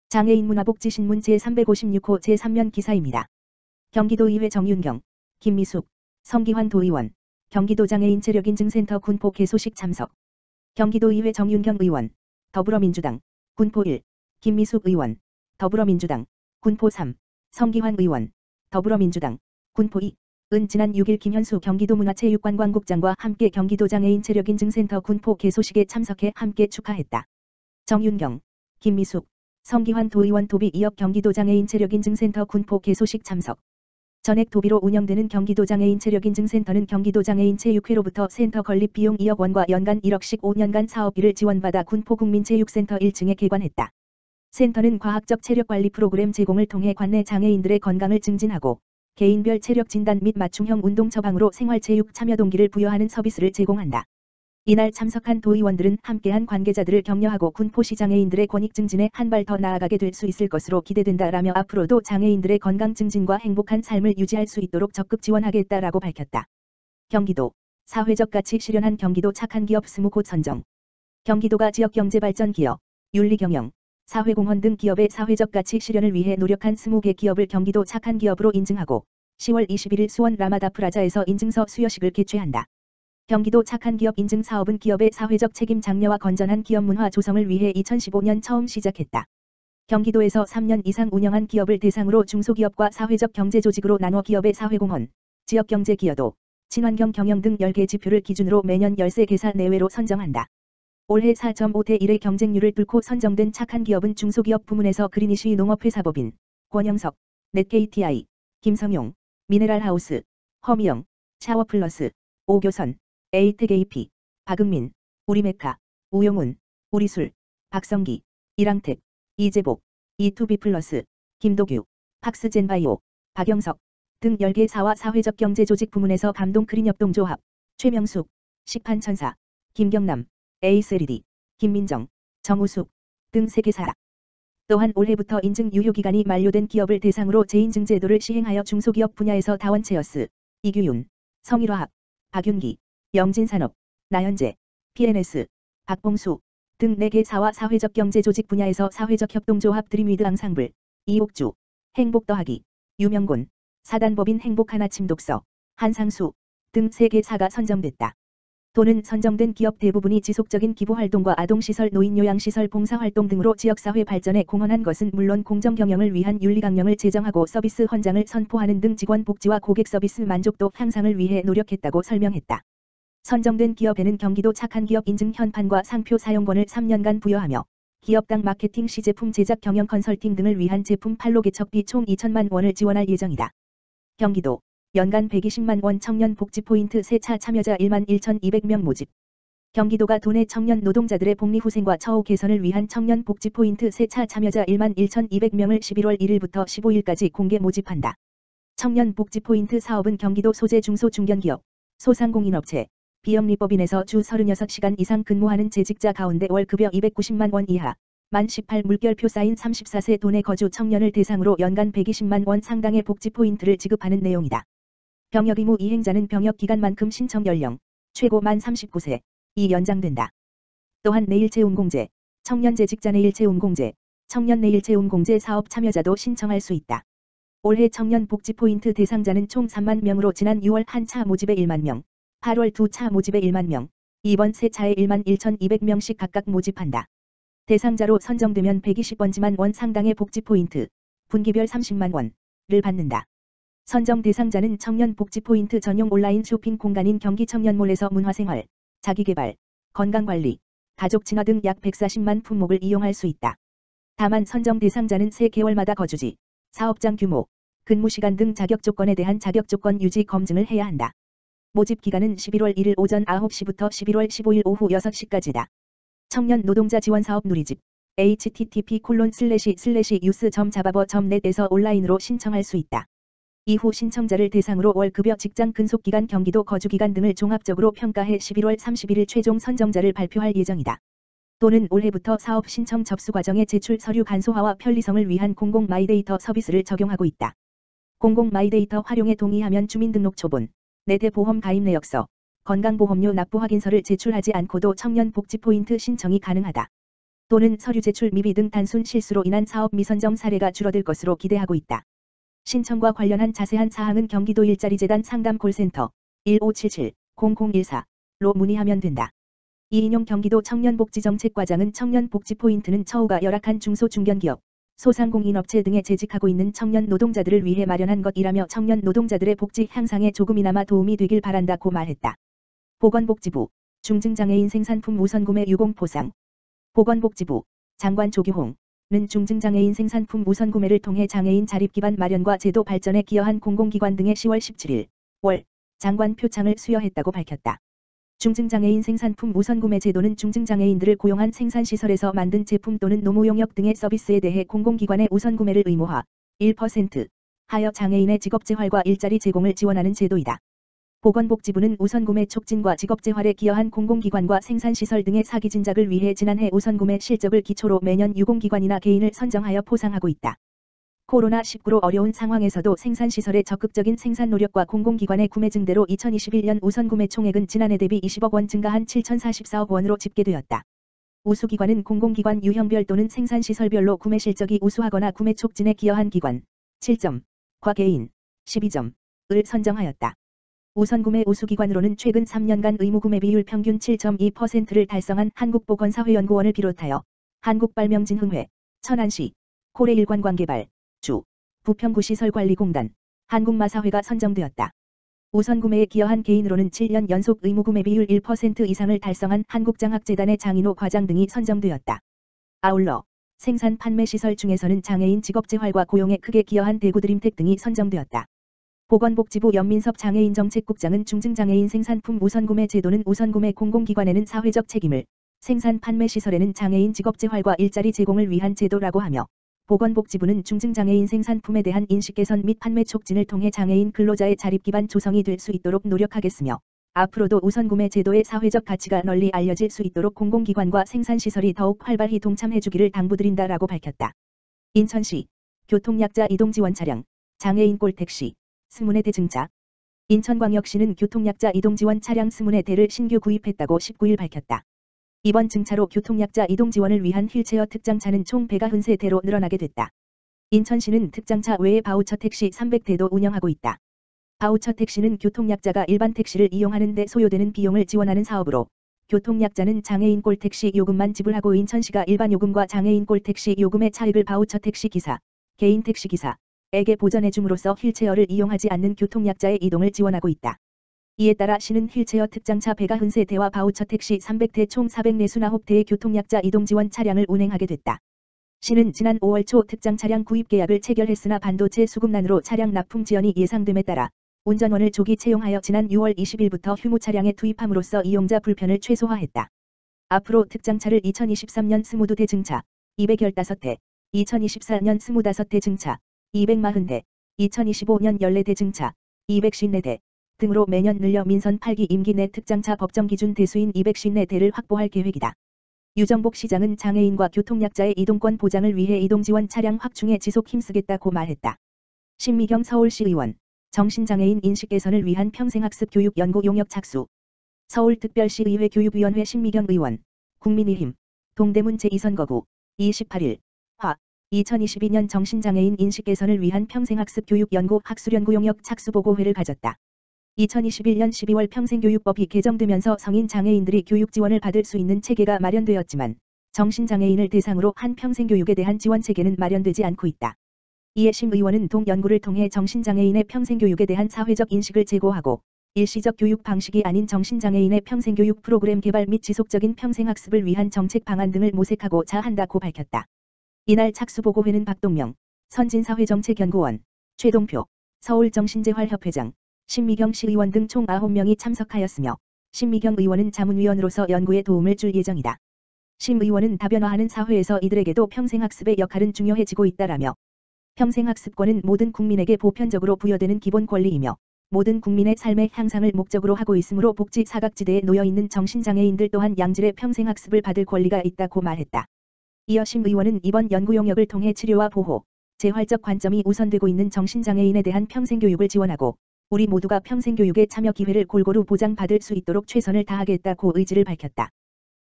장애인 문화복지신문 제356호 제3면 기사입니다. 경기도의회 정윤경, 김미숙, 성기환 도의원, 경기도장애인체력인증센터 군포 개소식 참석. 경기도의회 정윤경 의원, 더불어민주당, 군포 1, 김미숙 의원, 더불어민주당, 군포 3, 성기환 의원, 더불어민주당, 군포 2, 은 지난 6일 김현수 경기도문화체육관광국장과 함께 경기도장애인체력인증센터 군포 개소식에 참석해 함께 축하했다. 정윤경, 김미숙, 성기환 도의원 도비 2억 경기도장애인체력인증센터 군포 개소식 참석. 전액 도비로 운영되는 경기도장애인체력인증센터는 경기도장애인체육회로부터 센터 건립 비용 2억 원과 연간 1억씩 5년간 사업비를 지원받아 군포 국민체육센터 1층에 개관했다. 센터는 과학적 체력관리 프로그램 제공을 통해 관내 장애인들의 건강을 증진하고 개인별 체력 진단 및 맞춤형 운동 처방으로 생활체육 참여 동기를 부여하는 서비스를 제공한다. 이날 참석한 도의원들은 함께한 관계자들을 격려하고 군포시 장애인들의 권익 증진에 한 발 더 나아가게 될 수 있을 것으로 기대된다라며 앞으로도 장애인들의 건강 증진과 행복한 삶을 유지할 수 있도록 적극 지원하겠다라고 밝혔다. 경기도 사회적 가치 실현한 경기도 착한 기업 20곳 선정. 경기도가 지역경제발전 기업, 윤리경영, 사회공헌 등 기업의 사회적 가치 실현을 위해 노력한 20개 기업을 경기도 착한 기업으로 인증하고 10월 21일 수원 라마다 프라자에서 인증서 수여식을 개최한다. 경기도 착한 기업 인증 사업은 기업의 사회적 책임 장려와 건전한 기업 문화 조성을 위해 2015년 처음 시작했다. 경기도에서 3년 이상 운영한 기업을 대상으로 중소기업과 사회적 경제 조직으로 나눠 기업의 사회공헌, 지역경제 기여도, 친환경 경영 등 10개 지표를 기준으로 매년 13개사 내외로 선정한다. 올해 4.5대 1의 경쟁률을 뚫고 선정된 착한 기업은 중소기업 부문에서 그린이쉬 농업회사법인, 권영석, 넷KTI, 김성용, 미네랄하우스, 허미영, 샤워플러스, 오교선, 에이텍AP, 박은민, 우리메카, 우용운, 우리술, 박성기, 이랑택, 이재복, E2B+, 김도규, 팍스젠바이오, 박영석 등 10개사와 사회적 경제조직 부문에서 감동크린협동조합, 최명숙, 식판천사, 김경남, 에이스-LED, 김민정, 정우숙 등 3개사. 또한 올해부터 인증 유효기간이 만료된 기업을 대상으로 재인증 제도를 시행하여 중소기업 분야에서 다원체어스, 이규윤, 성일화학, 박윤기, 영진산업, 나현재, PNS, 박봉수 등 4개사와 사회적 경제조직 분야에서 사회적 협동조합 드림위드 앙상블, 이옥주, 행복더하기, 유명곤, 사단법인 행복하나침 독서, 한상수 등 3개사가 선정됐다. 또는 선정된 기업 대부분이 지속적인 기부활동과 아동시설 노인요양시설 봉사활동 등으로 지역사회 발전에 공헌한 것은 물론 공정경영을 위한 윤리강령을 제정하고 서비스 헌장을 선포하는 등 직원 복지와 고객 서비스 만족도 향상을 위해 노력했다고 설명했다. 선정된 기업에는 경기도 착한 기업 인증 현판과 상표 사용권을 3년간 부여하며 기업당 마케팅 시제품 제작 경영 컨설팅 등을 위한 제품 판로 개척비 총 2천만 원을 지원할 예정이다. 경기도 연간 120만 원 청년 복지 포인트 세차 참여자 1만 1,200명 모집. 경기도가 도내 청년 노동자들의 복리후생과 처우 개선을 위한 청년 복지 포인트 세차 참여자 1만 1,200명을 11월 1일부터 15일까지 공개 모집한다. 청년 복지 포인트 사업은 경기도 소재 중소중견기업, 소상공인업체, 비영리법인에서 주 36시간 이상 근무하는 재직자 가운데 월급여 290만 원 이하, 만 18 물결표 쌓인 34세 도내 거주 청년을 대상으로 연간 120만 원 상당의 복지 포인트를 지급하는 내용이다. 병역 의무 이행자는 병역 기간만큼 신청 연령, 최고 만 39세, 이 연장된다. 또한 내일채움공제, 청년 재직자 내일채움공제, 청년 내일채움공제 사업 참여자도 신청할 수 있다. 올해 청년 복지 포인트 대상자는 총 3만 명으로 지난 6월 1차 모집에 1만 명, 8월 2차 모집에 1만 명, 이번 3차에 1만 1,200명씩 각각 모집한다. 대상자로 선정되면 120번지만 원 상당의 복지 포인트, 분기별 30만 원을 받는다. 선정 대상자는 청년 복지 포인트 전용 온라인 쇼핑 공간인 경기청년몰에서 문화생활, 자기개발, 건강관리, 가족 친화 등 약 140만 품목을 이용할 수 있다. 다만 선정 대상자는 3개월마다 거주지, 사업장 규모, 근무시간 등 자격 조건에 대한 자격 조건 유지 검증을 해야 한다. 모집 기간은 11월 1일 오전 9시부터 11월 15일 오후 6시까지다. 청년 노동자 지원사업 누리집 http://use.잡아버.net에서 온라인으로 신청할 수 있다. 이후 신청자를 대상으로 월급여 직장 근속기간 경기도 거주기간 등을 종합적으로 평가해 11월 31일 최종 선정자를 발표할 예정이다. 또는 올해부터 사업 신청 접수 과정의 제출 서류 간소화와 편리성을 위한 공공 마이데이터 서비스를 적용하고 있다. 공공 마이데이터 활용에 동의하면 주민등록 초본, 내대보험 가입 내역서, 건강보험료 납부 확인서를 제출하지 않고도 청년 복지 포인트 신청이 가능하다. 또는 서류 제출 미비 등 단순 실수로 인한 사업 미선정 사례가 줄어들 것으로 기대하고 있다. 신청과 관련한 자세한 사항은 경기도 일자리재단 상담 콜센터 1577-0014로 문의하면 된다. 이인용 경기도 청년복지정책과장은 청년복지 포인트는 처우가 열악한 중소중견기업, 소상공인업체 등에 재직하고 있는 청년 노동자들을 위해 마련한 것이라며 청년 노동자들의 복지 향상에 조금이나마 도움이 되길 바란다고 말했다. 보건복지부, 중증장애인 생산품 우선구매 유공포상. 보건복지부, 장관 조규홍은 중증장애인 생산품 우선구매를 통해 장애인 자립기반 마련과 제도 발전에 기여한 공공기관 등의 10월 17일 월 장관 표창을 수여했다고 밝혔다. 중증장애인 생산품 우선구매 제도는 중증장애인들을 고용한 생산시설에서 만든 제품 또는 노무용역 등의 서비스에 대해 공공기관의 우선구매를 의무화 1% 하여 장애인의 직업재활과 일자리 제공을 지원하는 제도이다. 보건복지부는 우선구매 촉진과 직업재활에 기여한 공공기관과 생산시설 등의 사기진작을 위해 지난해 우선구매 실적을 기초로 매년 유공기관이나 개인을 선정하여 포상하고 있다. 코로나19로 어려운 상황에서도 생산시설의 적극적인 생산 노력과 공공기관의 구매 증대로 2021년 우선구매 총액은 지난해 대비 20억 원 증가한 7,044억 원으로 집계되었다. 우수기관은 공공기관 유형별 또는 생산시설별로 구매 실적이 우수하거나 구매 촉진에 기여한 기관 7점, 과 개인 12점을 선정하였다. 우선구매 우수기관으로는 최근 3년간 의무구매 비율 평균 7.2%를 달성한 한국보건사회연구원을 비롯하여 한국발명진흥회, 천안시, 코레일관광개발, 주, 부평구시설관리공단, 한국마사회가 선정되었다. 우선구매에 기여한 개인으로는 7년 연속 의무구매 비율 1% 이상을 달성한 한국장학재단의 장인호 과장 등이 선정되었다. 아울러 생산 판매시설 중에서는 장애인 직업재활과 고용에 크게 기여한 대구드림텍 등이 선정되었다. 보건복지부 연민섭 장애인정책국장은 중증장애인 생산품 우선구매 제도는 우선구매 공공기관에는 사회적 책임을, 생산 판매시설에는 장애인 직업재활과 일자리 제공을 위한 제도라고 하며 보건복지부는 중증장애인 생산품에 대한 인식 개선 및 판매 촉진을 통해 장애인 근로자의 자립기반 조성이 될 수 있도록 노력하겠으며 앞으로도 우선구매 제도의 사회적 가치가 널리 알려질 수 있도록 공공기관과 생산시설이 더욱 활발히 동참해주기를 당부드린다라고 밝혔다. 인천시 교통약자 이동지원 차량, 장애인 꼴택시, 20대 증차. 인천광역시는 교통약자 이동지원 차량 20대를 신규 구입했다고 19일 밝혔다. 이번 증차로 교통약자 이동지원을 위한 휠체어 특장차는 총 193대로 늘어나게 됐다. 인천시는 특장차 외에 바우처 택시 300대도 운영하고 있다. 바우처 택시는 교통약자가 일반 택시를 이용하는 데 소요되는 비용을 지원하는 사업으로 교통약자는 장애인 꼴택시 요금만 지불하고 인천시가 일반 요금과 장애인 꼴택시 요금의 차익을 바우처 택시 기사, 개인 택시 기사에게 보전해 줌으로써 휠체어를 이용하지 않는 교통약자의 이동을 지원하고 있다. 이에 따라 시는 휠체어 특장차 193대와 바우처 택시 300대 총 449대의 교통약자 이동지원 차량을 운행하게 됐다. 시는 지난 5월 초 특장 차량 구입 계약을 체결했으나 반도체 수급난으로 차량 납품 지연이 예상됨에 따라 운전원을 조기 채용하여 지난 6월 20일부터 휴무 차량에 투입함으로써 이용자 불편을 최소화했다. 앞으로 특장차를 2023년 22대 증차 215대, 2024년 25대 증차 240대, 2025년 14대 증차 254대 등으로 매년 늘려 민선 8기 임기 내 특장차 법정 기준 대수인 254대를 확보할 계획이다. 유정복 시장은 장애인과 교통약자의 이동권 보장을 위해 이동지원 차량 확충에 지속 힘쓰겠다고 말했다. 신미경 서울시의원, 정신장애인 인식 개선을 위한 평생학습 교육 연구 용역 착수. 서울특별시의회 교육위원회 신미경 의원, 국민의힘, 동대문 제2선거구, 28일, 화, 2022년 정신장애인 인식 개선을 위한 평생학습 교육 연구 학술연구 용역 착수보고회를 가졌다. 2021년 12월 평생교육법이 개정되면서 성인 장애인들이 교육 지원을 받을 수 있는 체계가 마련되었지만 정신장애인을 대상으로 한 평생교육에 대한 지원 체계는 마련되지 않고 있다. 이에 심 의원은 동 연구를 통해 정신장애인의 평생교육에 대한 사회적 인식을 제고하고 일시적 교육 방식이 아닌 정신장애인의 평생교육 프로그램 개발 및 지속적인 평생학습을 위한 정책 방안 등을 모색하고자 한다고 밝혔다. 이날 착수보고회는 박동명, 선진사회정책연구원, 최동표, 서울정신재활협회장, 신미경 시의원 등 총 9명이 참석하였으며 신미경 의원은 자문위원으로서 연구에 도움을 줄 예정이다. 심 의원은 다변화하는 사회에서 이들에게도 평생학습의 역할은 중요해지고 있다라며 평생학습권은 모든 국민에게 보편적으로 부여되는 기본 권리이며 모든 국민의 삶의 향상을 목적으로 하고 있으므로 복지 사각지대에 놓여있는 정신장애인들 또한 양질의 평생학습을 받을 권리가 있다고 말했다. 이어 심 의원은 이번 연구 용역을 통해 치료와 보호, 재활적 관점이 우선되고 있는 정신장애인에 대한 평생교육을 지원하고 우리 모두가 평생교육의 참여 기회를 골고루 보장받을 수 있도록 최선을 다하겠다고 의지를 밝혔다.